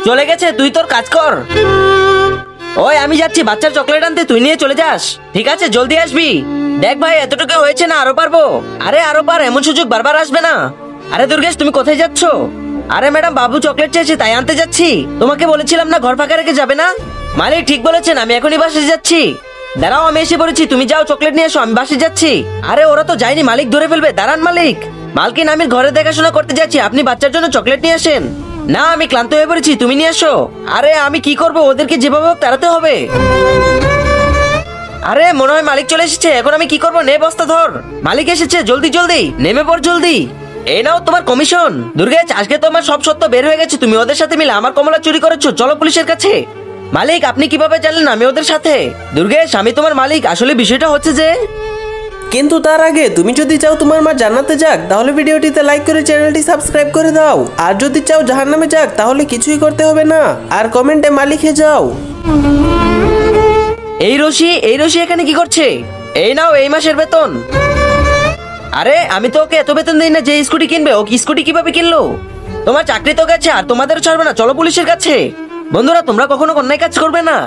চলে গেছে, তুই তোর কাজ কর। ওই আমি যাচ্ছি বাচ্চার চকলেট আনতে, তুই নিয়ে চলে যাস। ঠিক আছে, জলদি আসবি। দেখ ভাই, এতটুকু হয়েছে না, আরো পারবো। আরে আরো পার, এমন সুযোগ বারবার আসবে না। আরে দুর্গেশ, তুমি কোথায় যাচ্ছ? আরে ম্যাডাম, বাবু চকলেট চেয়েছে তাই আনতে যাচ্ছি। তোমাকে বলেছিলাম না ঘর ফাঁকা রেখে যাবে না? মালিক ঠিক বলেছেন, আমি এখনই বাসে যাচ্ছি। দাঁড়াও, আমি এসে পড়েছি, তুমি যাও চকলেট নিয়ে এসো, আমি বাসে যাচ্ছি। আরে ওরা তো যায়নি, মালিক ধরে ফেলবে, দাঁড়ান মালিক। মালকিন, আমি ঘরে দেখাশোনা করতে যাচ্ছি, আপনি বাচ্চার জন্য চকলেট নিয়ে আসেন। না, আমি ক্লান্ত হয়ে পড়েছি, তুমি নিয়ে এসো। আরে আমি কি করব, ওদেরকে যেভাবে হোক তাড়াতে হবে। আরে মনে হয় মালিক চলে এসেছে, এখন আমি কি করব? নে বস্তা ধর। মালিক এসেছে, জলদি জলদি নেমে পড় জলদি। এই নাও তোমার কমিশন। দুর্গেশ, আজকে তো আমার সব সত্য বের হয়ে গেছে, তুমি ওদের সাথে মিলে আমার কমলা চুরি করেছো, চলো পুলিশের কাছে। মালিক, আপনি কিভাবে জানলেন আমি ওদের সাথে? দুর্গেশ, আমি তোমার মালিক। আসলে বিষয়টা হচ্ছে যে, কিন্তু তার আগে তুমি যদি চাও তোমার মা জান্নাতে যাক, তাহলে ভিডিওটিতে লাইক করে চ্যানেলটি সাবস্ক্রাইব করে দাও। আর যদি চাও জাহান্নামে যাক, তাহলে কিছুই করতে হবে না, আর কমেন্টে মা লিখে যাও। এই রশি এখানে কি করছে? এই নাও এই মাসের বেতন। আরে আমি তো ওকে এত বেতন দিই না যে স্কুটি কিনবে, ও স্কুটি কিভাবে কিনলো? তোমার চাকরি তো গেছে, আর তোমাদেরও ছাড়বে না, চলো পুলিশের কাছে। বন্ধুরা, তোমরা কখনো অন্যায় কাজ করবে না।